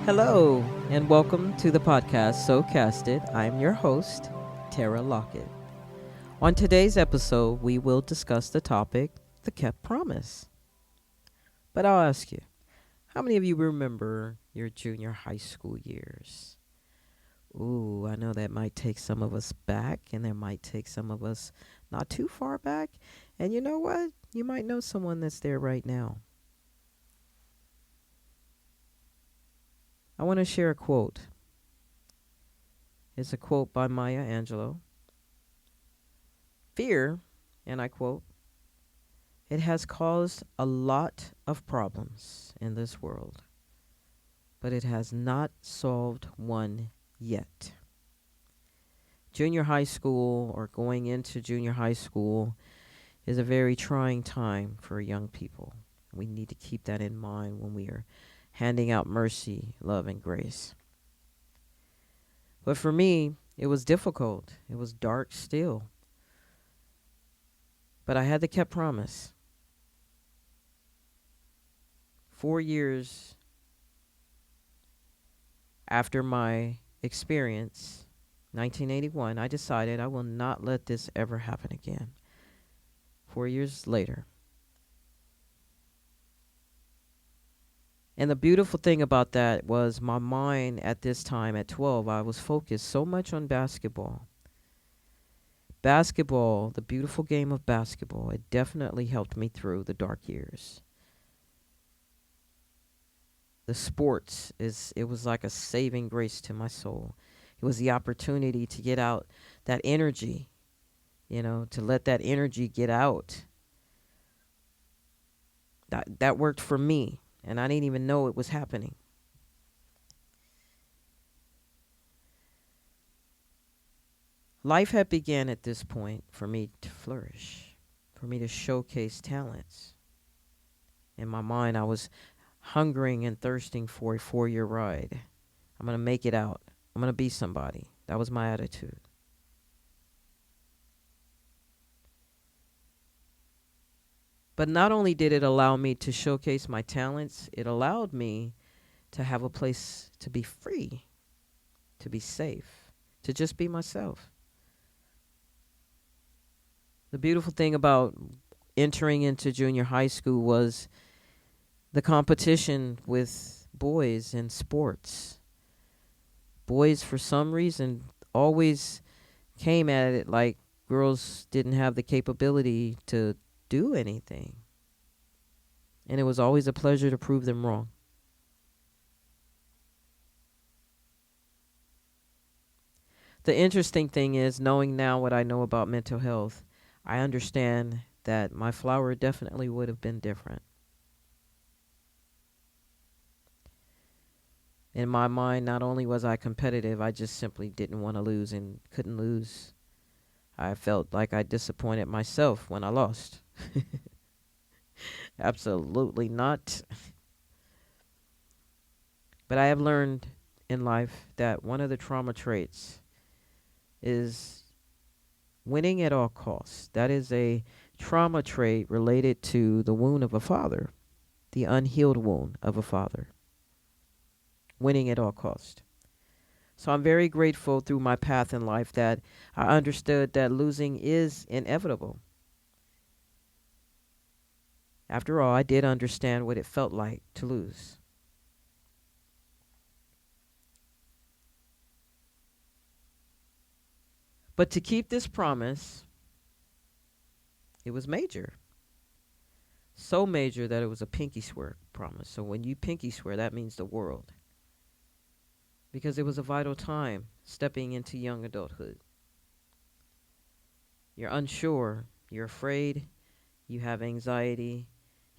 Hello, and welcome to the podcast So Casted. I'm your host, Tara Lockett. On today's episode, we will discuss the topic, the kept promise. But I'll ask you, how many of you remember your junior high school years? Ooh, I know that might take some of us back, and there might take some of us not too far back. And you know what? You might know someone that's there right now. I want to share a quote. It's a quote by Maya Angelou. Fear, and I quote, "It has caused a lot of problems in this world, but it has not solved one yet." Junior high school or going into junior high school is a very trying time for young people. We need to keep that in mind when we are handing out mercy, love, and grace. But for me, it was difficult. It was dark still. But I had the kept promise. 4 years after my experience, 1981, I decided I will not let this ever happen again. 4 years later. And the beautiful thing about that was my mind at this time, at 12, I was focused so much on basketball. Basketball, the beautiful game of basketball, it definitely helped me through the dark years. The sports, it was like a saving grace to my soul. It was the opportunity to get out that energy, to let that energy get out. That worked for me, and I didn't even know it was happening. Life had begun at this point for me to flourish, for me to showcase talents. In my mind, I was hungering and thirsting for a 4-year ride. I'm going to make it out. I'm going to be somebody. That was my attitude. But not only did it allow me to showcase my talents, it allowed me to have a place to be free, to be safe, to just be myself. The beautiful thing about entering into junior high school was the competition with boys in sports. Boys, for some reason, always came at it like girls didn't have the capability to do anything. And it was always a pleasure to prove them wrong. The interesting thing is, knowing now what I know about mental health, I understand that my flower definitely would have been different. In my mind, not only was I competitive, I just simply didn't want to lose and couldn't lose. I felt like I disappointed myself when I lost. Absolutely not. But I have learned in life that one of the trauma traits is winning at all costs. That is a trauma trait related to the wound of a father, the unhealed wound of a father. Winning at all costs. So I'm very grateful through my path in life that I understood that losing is inevitable. After all, I did understand what it felt like to lose. But to keep this promise, it was major. So major that it was a pinky swear promise. So when you pinky swear, that means the world. Because it was a vital time stepping into young adulthood. You're unsure, you're afraid, you have anxiety,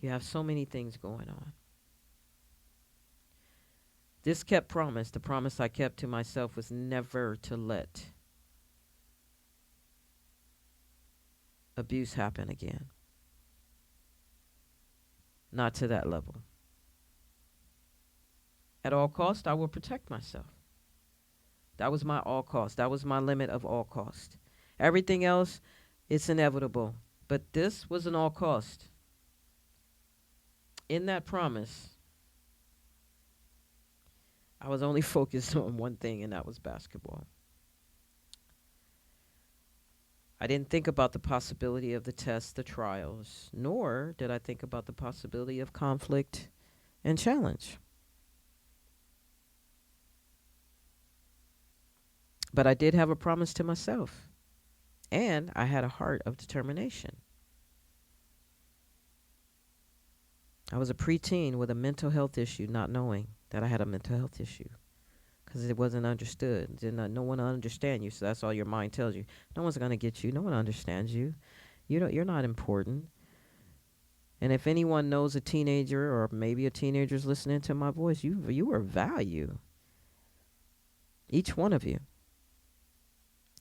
you have so many things going on. This kept promise, the promise I kept to myself, was never to let abuse happen again. Not to that level. At all costs, I will protect myself. That was my all cost. That was my limit of all cost. Everything else, it's inevitable. But this was an all cost. In that promise, I was only focused on one thing, and that was basketball. I didn't think about the possibility of the tests, the trials, nor did I think about the possibility of conflict and challenge. But I did have a promise to myself, and I had a heart of determination. I was a preteen with a mental health issue, not knowing that I had a mental health issue because it wasn't understood. No one understand you, so that's all your mind tells you. No one's gonna get you. No one understands you. You're not important. And if anyone knows a teenager, or maybe a teenager's listening to my voice, you are value. Each one of you.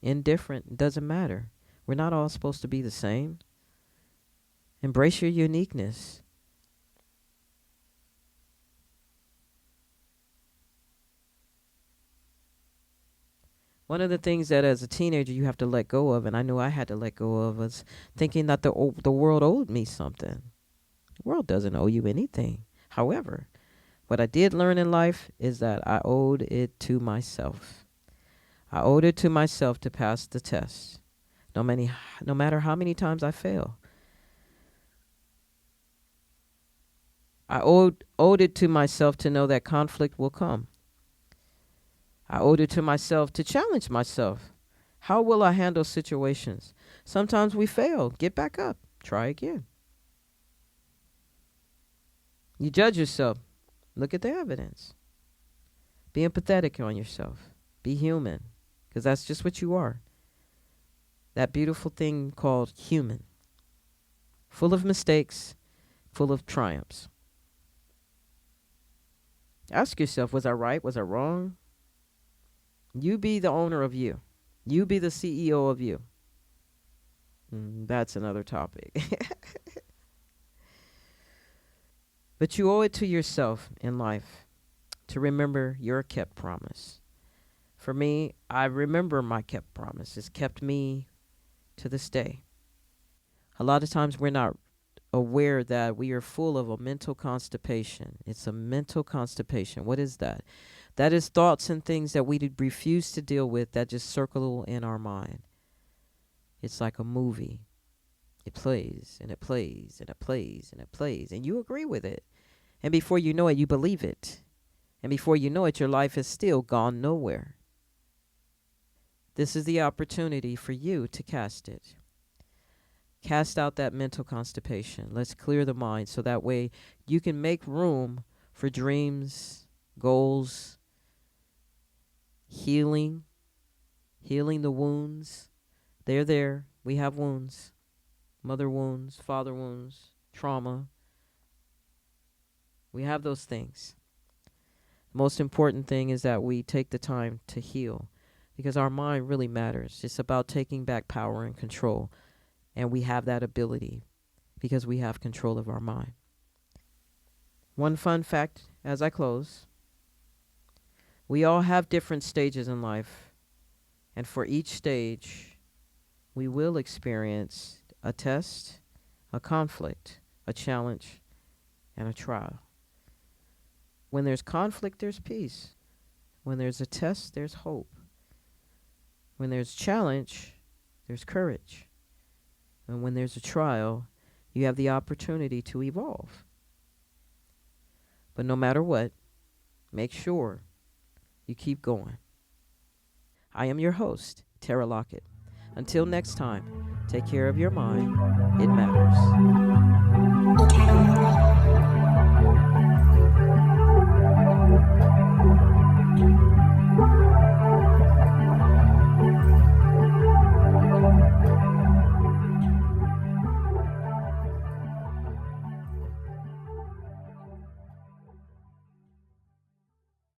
Indifferent, doesn't matter. We're not all supposed to be the same. Embrace your uniqueness. One of the things that as a teenager you have to let go of, and I knew I had to let go of, was thinking that the world owed me something. The world doesn't owe you anything. However, what I did learn in life is that I owed it to myself. I owed it to myself to pass the test, no matter how many times I fail. I owed it to myself to know that conflict will come. I owed it to myself to challenge myself. How will I handle situations? Sometimes we fail. Get back up. Try again. You judge yourself. Look at the evidence. Be empathetic on yourself. Be human, because that's just what you are. That beautiful thing called human. Full of mistakes, full of triumphs. Ask yourself, was I right? Was I wrong? You be the owner of you. You be the CEO of you. That's another topic. But you owe it to yourself in life to remember your kept promise. For me, I remember my kept promise. It's kept me to this day. A lot of times we're not aware that we are full of a mental constipation. It's a mental constipation. What is that? That is thoughts and things that we refuse to deal with that just circle in our mind. It's like a movie. It plays and it plays and it plays and it plays, and you agree with it. And before you know it, you believe it. And before you know it, your life has still gone nowhere. This is the opportunity for you to cast it. Cast out that mental constipation. Let's clear the mind so that way you can make room for dreams, goals, healing the wounds. They're there. We have wounds. Mother wounds, father wounds, trauma. We have those things. The most important thing is that we take the time to heal, because our mind really matters. It's about taking back power and control. And we have that ability because we have control of our mind. One fun fact as I close: we all have different stages in life. And for each stage, we will experience a test, a conflict, a challenge, and a trial. When there's conflict, there's peace. When there's a test, there's hope. When there's challenge, there's courage. And when there's a trial, you have the opportunity to evolve. But no matter what, make sure you keep going. I am your host, Tara Lockett. Until next time, take care of your mind. It matters.